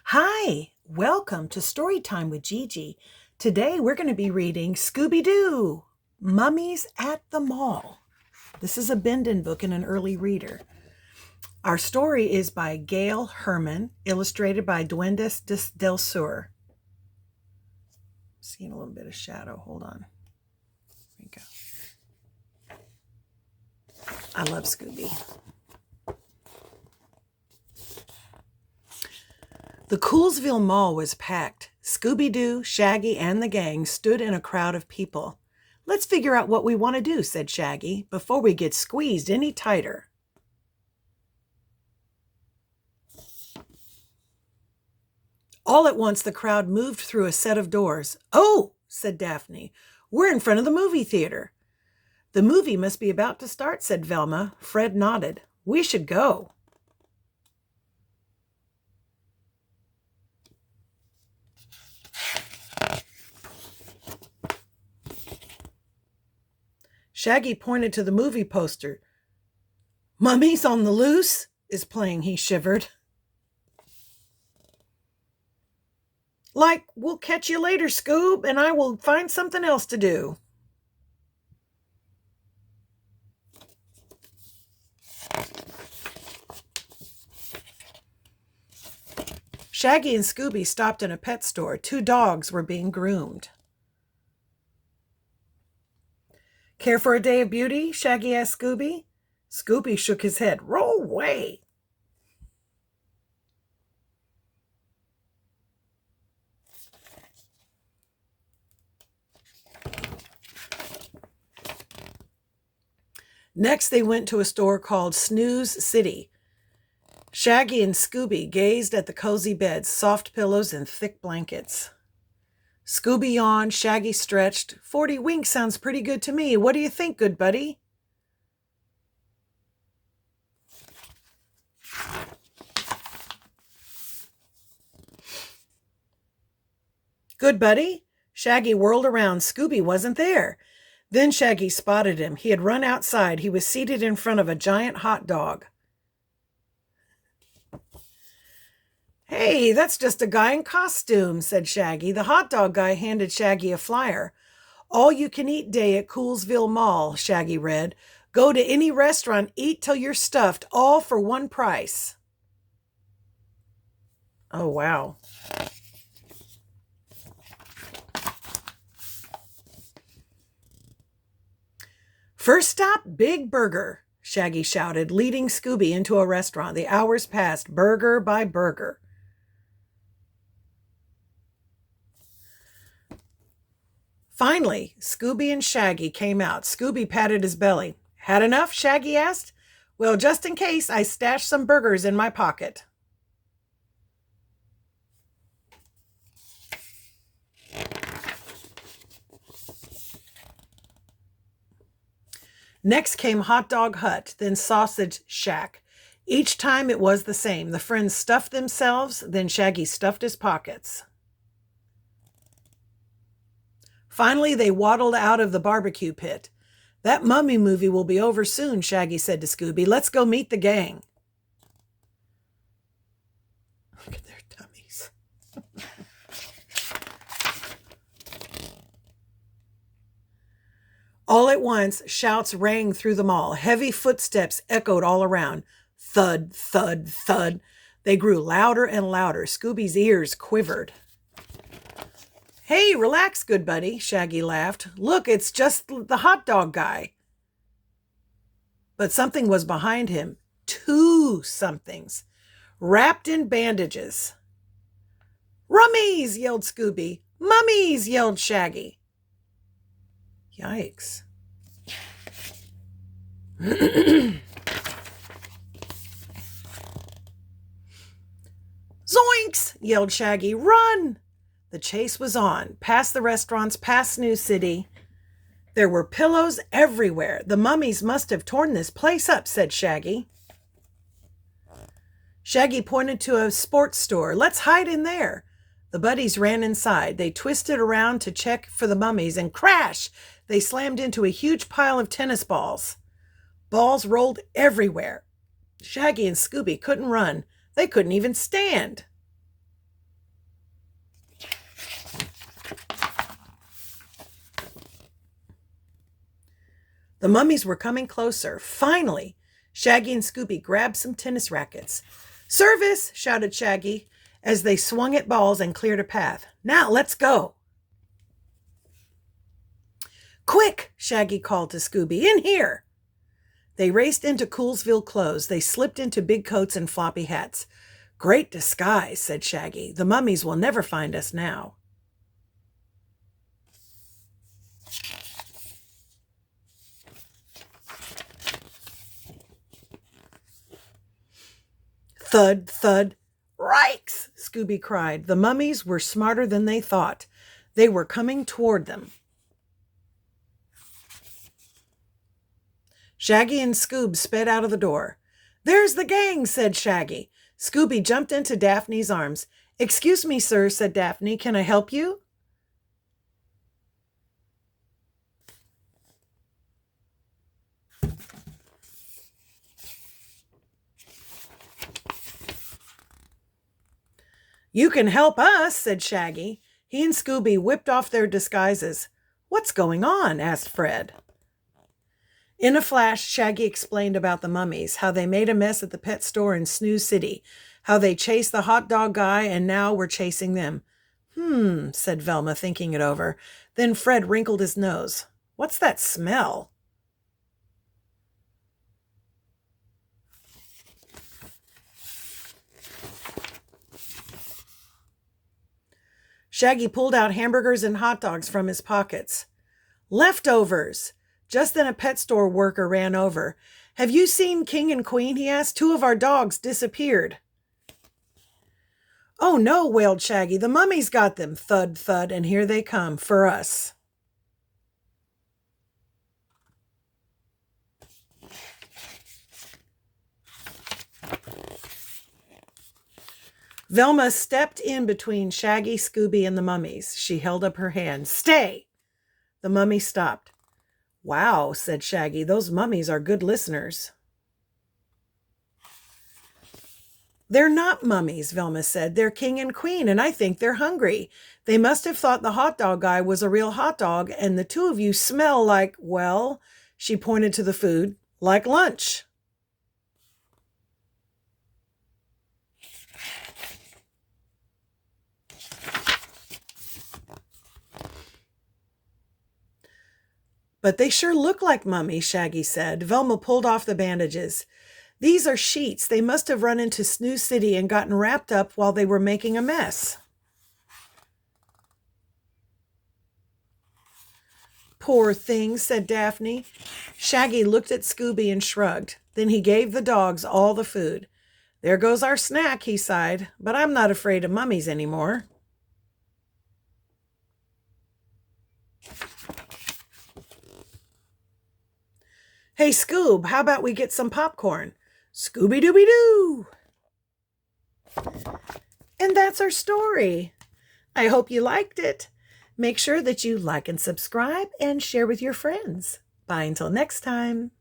Hi, welcome to Storytime with Gigi. Today we're going to be reading Scooby-Doo, Mummies at the Mall. This is a Benden book and an early reader. Our story is by Gail Herman, illustrated by Duendes del Sur. Seeing a little bit of shadow. Hold on. There we go. I love Scooby. The Coolsville Mall was packed. Scooby-Doo, Shaggy, and the gang stood in a crowd of people. "Let's figure out what we want to do," said Shaggy, "before we get squeezed any tighter." All at once, the crowd moved through a set of doors. "Oh," said Daphne, "we're in front of the movie theater." "The movie must be about to start," said Velma. Fred nodded. "We should go." Shaggy pointed to the movie poster. "Mummies on the Loose" is playing, he shivered. "Like, we'll catch you later, Scoob, and I will find something else to do." Shaggy and Scooby stopped in a pet store. 2 dogs were being groomed. "Care for a day of beauty?" Shaggy asked Scooby. Scooby shook his head. "Roll away." Next, they went to a store called Snooze City. Shaggy and Scooby gazed at the cozy beds, soft pillows, and thick blankets. Scooby yawned, Shaggy stretched. 40 winks sounds pretty good to me. What do you think, good buddy?" "Good buddy?" Shaggy whirled around. Scooby wasn't there. Then Shaggy spotted him. He had run outside. He was seated in front of a giant hot dog. "Hey, that's just a guy in costume," said Shaggy. The hot dog guy handed Shaggy a flyer. "All you can eat day at Coolsville Mall," Shaggy read. "Go to any restaurant, eat till you're stuffed, all for one price." Oh, wow. "First stop, Big Burger," Shaggy shouted, leading Scooby into a restaurant. The hours passed, burger by burger. Finally, Scooby and Shaggy came out. Scooby patted his belly. "Had enough?" Shaggy asked. "Well, just in case, I stashed some burgers in my pocket." Next came Hot Dog Hut, then Sausage Shack. Each time it was the same. The friends stuffed themselves, then Shaggy stuffed his pockets. Finally, they waddled out of the barbecue pit. "That Mummy movie will be over soon," Shaggy said to Scooby. "Let's go meet the gang." Look at their tummies. All at once, shouts rang through the mall. Heavy footsteps echoed all around. Thud, thud, thud. They grew louder and louder. Scooby's ears quivered. "Hey, relax, good buddy," Shaggy laughed. "Look, it's just the hot dog guy." But something was behind him. 2 somethings, wrapped in bandages. "Rummies!" yelled Scooby. "Mummies!" yelled Shaggy. Yikes. "Zoinks!" yelled Shaggy. "Run!" The chase was on, past the restaurants, past Snooze City. There were pillows everywhere. "The mummies must have torn this place up," said Shaggy. Shaggy pointed to a sports store. "Let's hide in there." The buddies ran inside. They twisted around to check for the mummies, and crash! They slammed into a huge pile of tennis balls. Balls rolled everywhere. Shaggy and Scooby couldn't run. They couldn't even stand. The mummies were coming closer. Finally, Shaggy and Scooby grabbed some tennis rackets. "Service!" shouted Shaggy as they swung at balls and cleared a path. "Now let's go." "Quick!" Shaggy called to Scooby. "In here!" They raced into Coolsville clothes. They slipped into big coats and floppy hats. "Great disguise," said Shaggy. "The mummies will never find us now." Thud, thud. "Rikes!" Scooby cried. The mummies were smarter than they thought. They were coming toward them. Shaggy and Scoob sped out of the door. "There's the gang," said Shaggy. Scooby jumped into Daphne's arms. "Excuse me, sir," said Daphne. "Can I help you?" "You can help us," said Shaggy. He and Scooby whipped off their disguises. "What's going on?" asked Fred. In a flash, Shaggy explained about the mummies, how they made a mess at the pet store in Snooze City, how they chased the hot dog guy and now were chasing them. Said Velma, thinking it over. Then Fred wrinkled his nose. "What's that smell?" Shaggy pulled out hamburgers and hot dogs from his pockets. "Leftovers!" Just then a pet store worker ran over. "Have you seen King and Queen?" he asked. "Two of our dogs disappeared." "Oh no," wailed Shaggy. "The mummies got them." Thud, thud, and here they come for us. Velma stepped in between Shaggy, Scooby, and the mummies. She held up her hand. "Stay!" The mummy stopped. "Wow," said Shaggy. "Those mummies are good listeners." "They're not mummies," Velma said. "They're King and Queen, and I think they're hungry. They must have thought the hot dog guy was a real hot dog, and the two of you smell like, well," she pointed to the food, "like lunch." "But they sure look like mummies," Shaggy said. Velma pulled off the bandages. "These are sheets. They must have run into Snooze City and gotten wrapped up while they were making a mess." "Poor things," said Daphne. Shaggy looked at Scooby and shrugged. Then he gave the dogs all the food. "There goes our snack," he sighed. "But I'm not afraid of mummies anymore." "Hey, Scoob, how about we get some popcorn?" "Scooby-Dooby-Doo!" And that's our story. I hope you liked it. Make sure that you like and subscribe and share with your friends. Bye until next time.